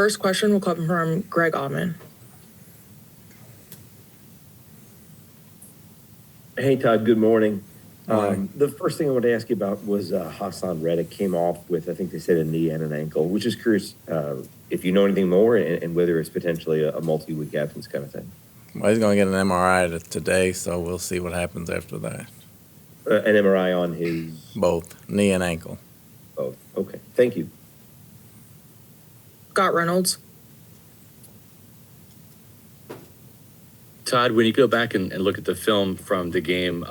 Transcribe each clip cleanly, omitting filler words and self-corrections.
first question will come from Greg Allman. Hey, Todd, good morning. Morning. The first thing I wanted to ask you about was Hassan Reddick came off with, I think they said, a knee and an ankle, which is curious if you know anything more and whether it's potentially a multi-week absence kind of thing. Well, he's going to get an MRI today, so we'll see what happens after that. An MRI on his? Both, knee and ankle. Both. Okay, thank you. Scott Reynolds. Todd, when you go back and look at the film from the game,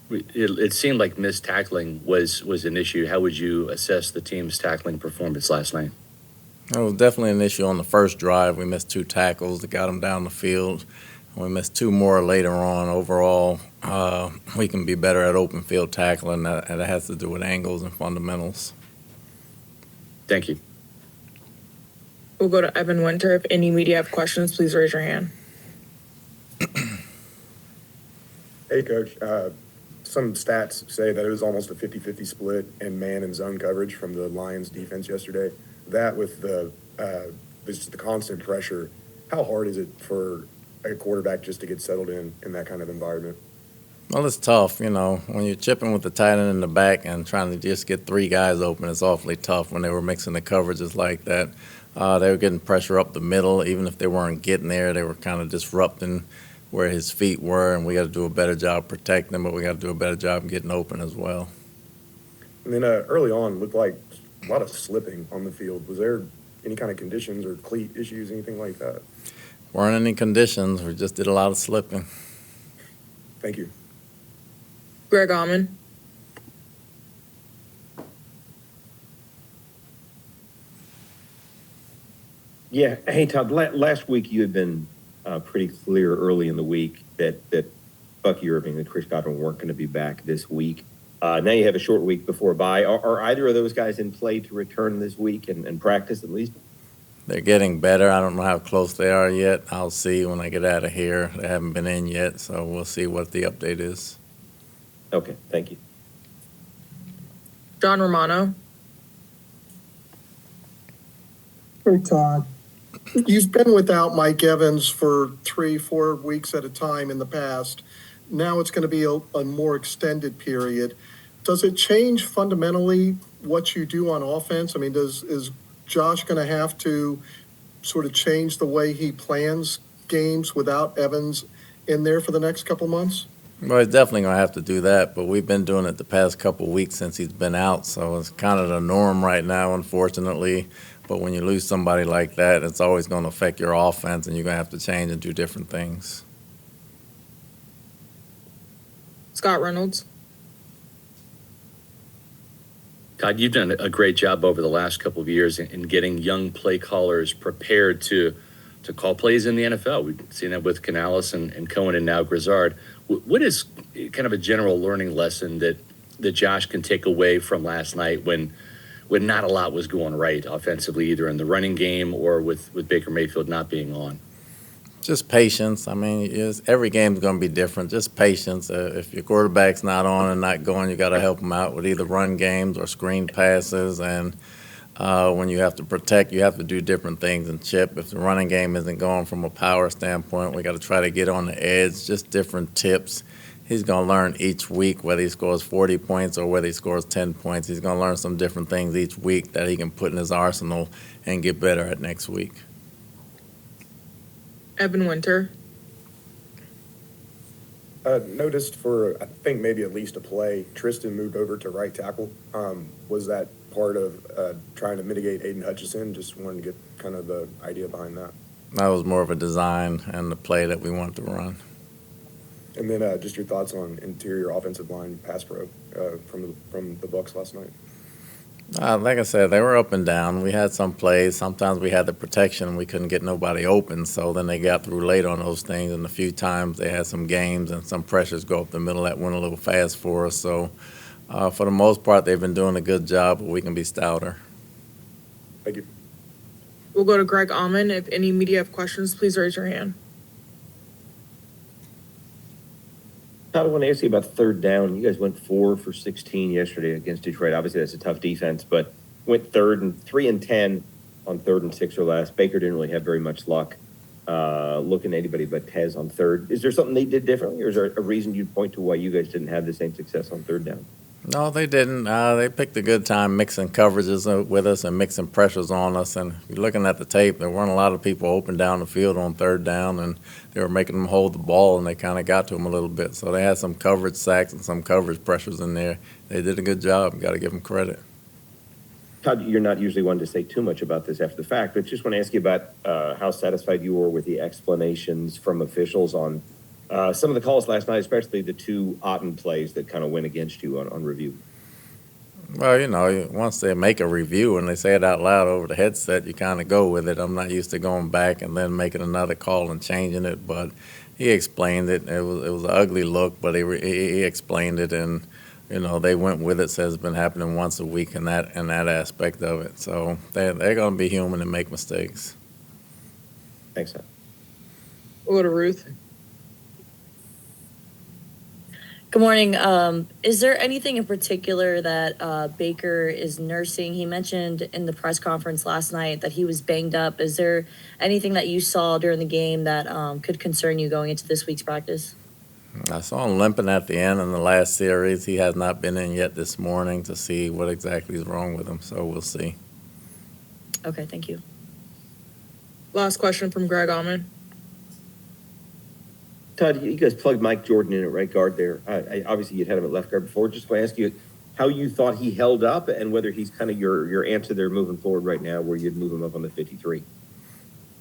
it seemed like missed tackling was an issue. How would you assess the team's tackling performance last night? It was definitely an issue on the first drive. We missed 2 tackles that got him down the field. We missed 2 more later on. Overall, we can be better at open field tackling, and it has to do with angles and fundamentals. Thank you. We'll go to Evan Winter. If any media have questions, please raise your hand. Hey, Coach. Some stats say that it was almost a 50-50 split in man and zone coverage from the Lions defense yesterday. That with the constant pressure, how hard is it for a quarterback just to get settled in that kind of environment? Well, it's tough, when you're chipping with the tight end in the back and trying to just get 3 guys open. It's awfully tough when they were mixing the coverages like that. They were getting pressure up the middle. Even if they weren't getting there, they were kind of disrupting where his feet were, and we got to do a better job protecting them, but we got to do a better job getting open as well. And then early on, it looked like a lot of slipping on the field. Was there any kind of conditions or cleat issues, anything like that? Weren't any conditions. We just did a lot of slipping. Thank you. Greg Allman. Yeah. Hey, Todd, last week you had been pretty clear early in the week that Bucky Irving and Chris Godwin weren't going to be back this week. Now you have a short week before bye. Are either of those guys in play to return this week and practice at least? They're getting better. I don't know how close they are yet. I'll see when I get out of here. They haven't been in yet, so we'll see what the update is. Okay, thank you. John Romano. Hey, Todd. You've been without Mike Evans for 3-4 weeks at a time in the past. Now it's going to be a more extended period. Does it change fundamentally what you do on offense? I mean, is Josh going to have to sort of change the way he plans games without Evans in there for the next couple months? Well, he's definitely going to have to do that, but we've been doing it the past couple weeks since he's been out, so it's kind of the norm right now, unfortunately. But when you lose somebody like that, it's always going to affect your offense, and you're going to have to change and do different things. Scott Reynolds. Todd, you've done a great job over the last couple of years in getting young play callers prepared to call plays in the NFL. We've seen that with Canales and Cohen and now Grizzard. What is kind of a general learning lesson that Josh can take away from last night when not a lot was going right offensively, either in the running game or with Baker Mayfield not being on? Just patience. I mean, every game's going to be different. Just patience. If your quarterback's not on and not going, you got to help him out with either run games or screen passes. And when you have to protect, you have to do different things and chip. If the running game isn't going from a power standpoint, we got to try to get on the edge. Just different tips. He's going to learn each week whether he scores 40 points or whether he scores 10 points. He's going to learn some different things each week that he can put in his arsenal and get better at next week. Evan Winter. Noticed for, I think, maybe at least a play, Tristan moved over to right tackle. Was that part of trying to mitigate Aiden Hutchinson? Just wanted to get kind of the idea behind that. That was more of a design and the play that we wanted to run. And then just your thoughts on interior offensive line pass pro from the Bucs last night. Like I said, they were up and down. We had some plays. Sometimes we had the protection. We couldn't get nobody open, so then they got through late on those things. And a few times they had some games and some pressures go up the middle that went a little fast for us. So for the most part, they've been doing a good job, but we can be stouter. Thank you. We'll go to Greg Allman. If any media have questions, please raise your hand. Todd, I want to ask you about third down. You guys went 4 for 16 yesterday against Detroit. Obviously, that's a tough defense, but went 3rd and 10. on 3rd and 6 or less. Baker didn't really have very much luck looking at anybody but Tez on 3rd. Is there something they did differently, or is there a reason you'd point to why you guys didn't have the same success on 3rd down? No, they didn't. They picked a good time mixing coverages with us and mixing pressures on us. And you're looking at the tape, there weren't a lot of people open down the field on 3rd down, and they were making them hold the ball, and they kind of got to them a little bit. So they had some coverage sacks and some coverage pressures in there. They did a good job. Got to give them credit. Todd, you're not usually one to say too much about this after the fact, but just want to ask you about how satisfied you were with the explanations from officials on some of the calls last night, especially the 2 Otten plays that kind of went against you on review. Well, once they make a review and they say it out loud over the headset, you kind of go with it. I'm not used to going back and then making another call and changing it, but he explained it. It was an ugly look, but he explained it, and they went with it. Says it's been happening once a week in that aspect of it. So they're going to be human and make mistakes. Thanks, Todd. We'll go to Ruth. Good morning. Is there anything in particular that Baker is nursing? He mentioned in the press conference last night that he was banged up. Is there anything that you saw during the game that could concern you going into this week's practice? I saw him limping at the end in the last series. He has not been in yet this morning to see what exactly is wrong with him, so we'll see. Okay, thank you. Last question from Greg Allman. Todd, you guys plugged Mike Jordan in at right guard there. Obviously, you'd had him at left guard before. Just want to ask you how you thought he held up and whether he's kind of your answer there moving forward right now, where you'd move him up on the 53.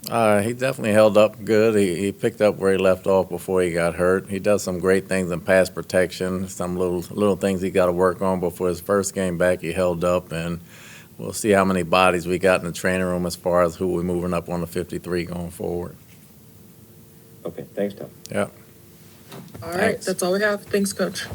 He definitely held up good. He picked up where he left off before he got hurt. He does some great things in pass protection, some little things he got to work on. But for his first game back, he held up, and we'll see how many bodies we got in the training room as far as who we're moving up on the 53 going forward. Okay, thanks, Todd. Yeah. All right, Thanks. that's all we have. Thanks, Coach.